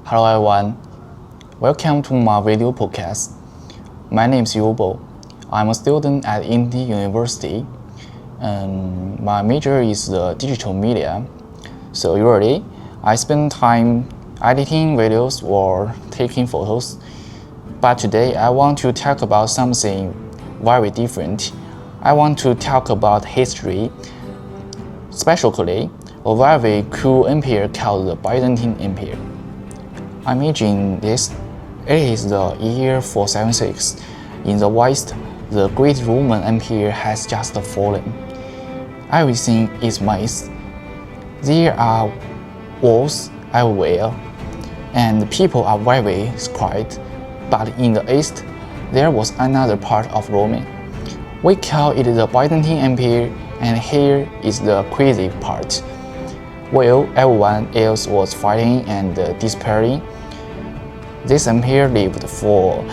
Hello everyone, welcome to my video podcast. My name is Yubo. I'm a student at Indy University. My major is digital media. So usually, I spend time editing videos or taking photos. But today I want to talk about something very different. I want to talk about history, especially a very cool empire called the Byzantine Empire. Imagine this, it is the year 476. In the West, the great Roman Empire has just fallen. Everything is mess. There are wars everywhere, and people are very scared. But in the East, there was another part of Rome. We call it the Byzantine Empire, and here is the crazy part. While everyone else was fighting and despairing, this empire lived for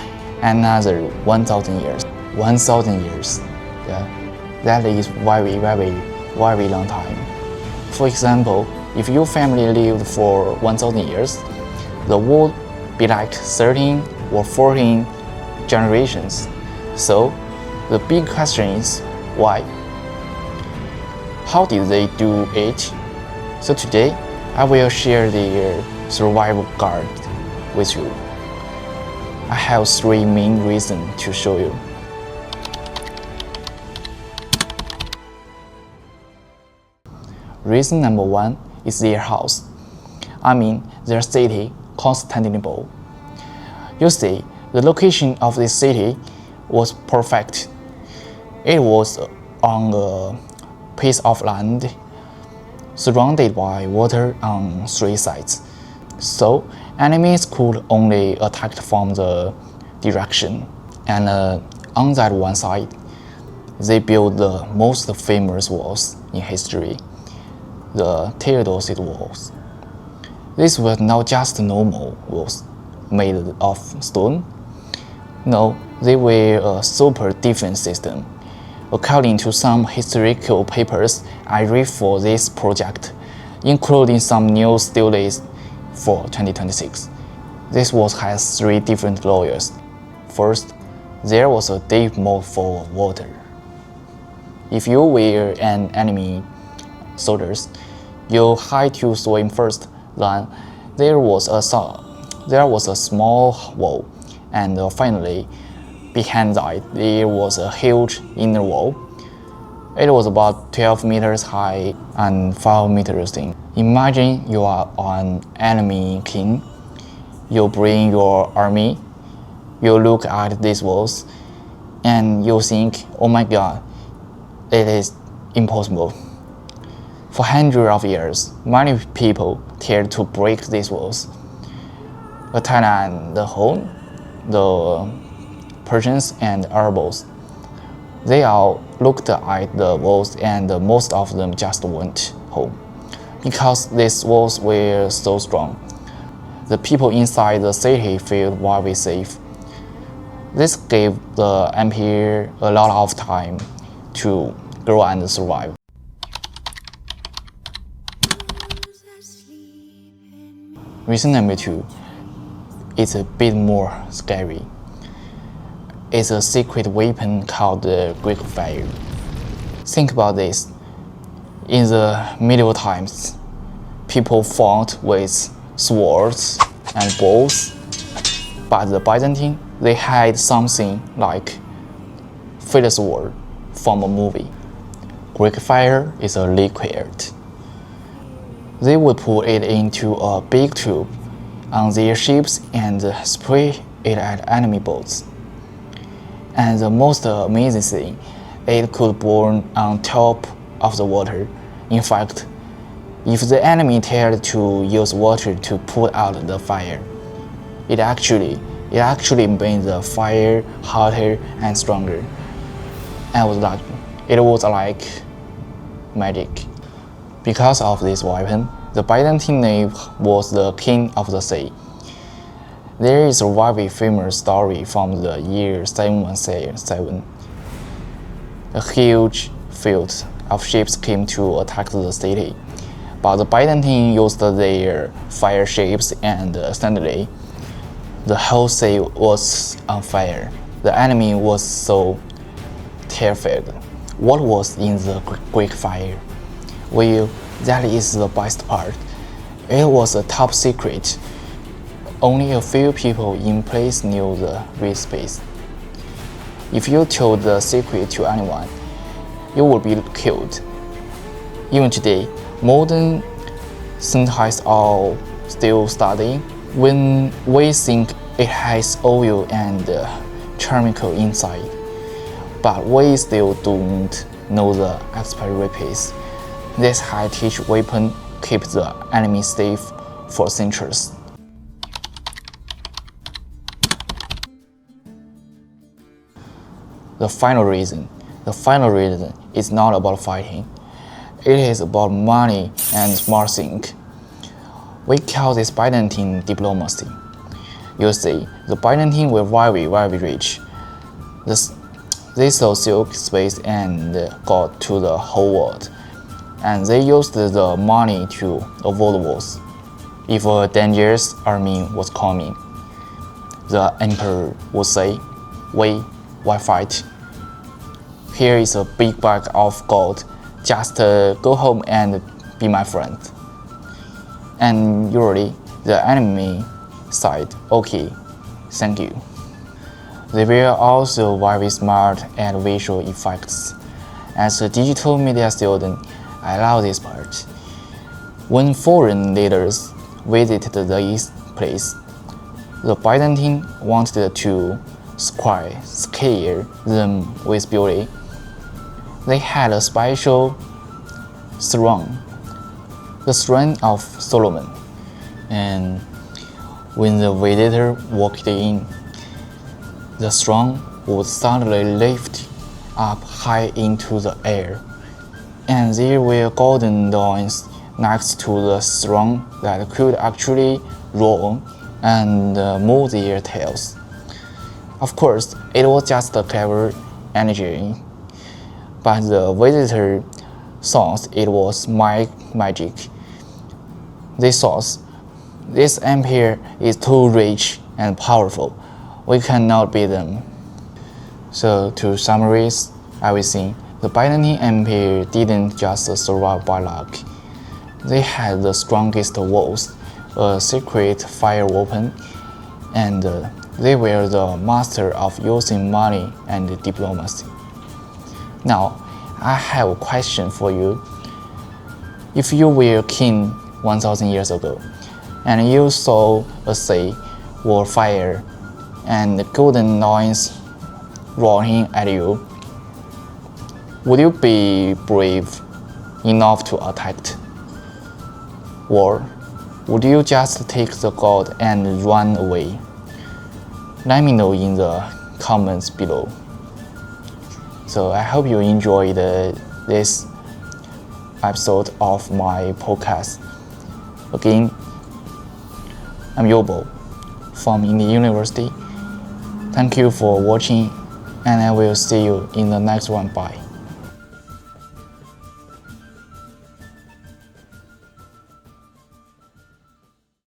another 1,000 years. 1,000 years. Yeah, that is very long time. For example, if your family lived for 1,000 years, the world be like 13 or 14 generations. So, the big question is, why? How did they do it? So today, I will share their survival guide with you. I have 3 main reasons to show you. Reason number 1 is their house. Their city, Constantinople. You see, the location of this city was perfect. It was on a piece of land surrounded by water on 3 sides. So enemies could only attack from the direction. And on that one side, they built the most famous walls in history, the Theodosic walls. These were not just normal walls made of stone. No, they were a super defense system. According to some historical papers I read for this project, including some news studies for 2026, this wall has 3 different layers. First, there was a deep moat for water. If you were an enemy soldiers, you had to swim first. Then there was a small wall, and finally, behind that, there was a huge inner wall. It was about 12 meters high and 5 meters thin. Imagine you are an enemy king. You bring your army. You look at these walls, and you think, oh my God, it is impossible. For hundreds of years, many people tried to break these walls. Attacking the Hun, the Persians and Arabs. They all looked at the walls, and most of them just went home. Because these walls were so strong, the people inside the city felt very safe. This gave the empire a lot of time to grow and survive. Reason number 2 is a bit more scary. It's a secret weapon called the Greek fire. Think about this. In the medieval times, people fought with swords and bows, but the Byzantine, they had something like fire sword from a movie. Greek fire is a liquid. They would put it into a big tube on their ships and spray it at enemy boats. And the most amazing thing, it could burn on top of the water. In fact, if the enemy tried to use water to put out the fire, it actually made the fire hotter and stronger. And it was like magic. Because of this weapon, the Byzantine Navy was the king of the sea. There is a very famous story from the year 717. A huge fleet of ships came to attack the city, but the Byzantine used their fire ships and suddenly the whole sea was on fire. The enemy was so terrified. What was in the Greek fire? Well, that is the best part. It was a top secret. Only a few people in place knew the recipe. If you told the secret to anyone, you would be killed. Even today, modern scientists are still studying. When we think it has oil and chemical inside, but we still don't know the expiry dates. This high-tech weapon keeps the enemy safe for centuries. The final reason is not about fighting. It is about money and smart think. We call this Byzantine diplomacy. You see, the Byzantine were very rich. They sold silk, space, and gold to the whole world, and they used the money to avoid wars. If a dangerous army was coming, the emperor would say, why fight? Here is a big bag of gold. Just go home and be my friend. And usually, the enemy said, okay, thank you. They were also very smart at visual effects. As a digital media student, I love this part. When foreign leaders visited this place, the Byzantine wanted to scare them with beauty. They had a special throne, the throne of Solomon, and when the visitor walked in, the throne would suddenly lift up high into the air, and there were golden doors next to the throne that could actually roll and move their tails. Of course, it was just a clever engineering, but the visitor thought it was magic. They thought, this empire is too rich and powerful. We cannot beat them. So to summarize everything, the Byzantine Empire didn't just survive by luck. They had the strongest walls, a secret fire weapon, and they were the master of using money and diplomacy. Now, I have a question for you. If you were king 1,000 years ago, and you saw a sea or fire and golden noise roaring at you, would you be brave enough to attack? Or would you just take the gold and run away? Let me know in the comments below. So I hope you enjoyed this episode of my podcast. Again, I'm Yobo from Indian University. Thank you for watching, and I will see you in the next one. Bye.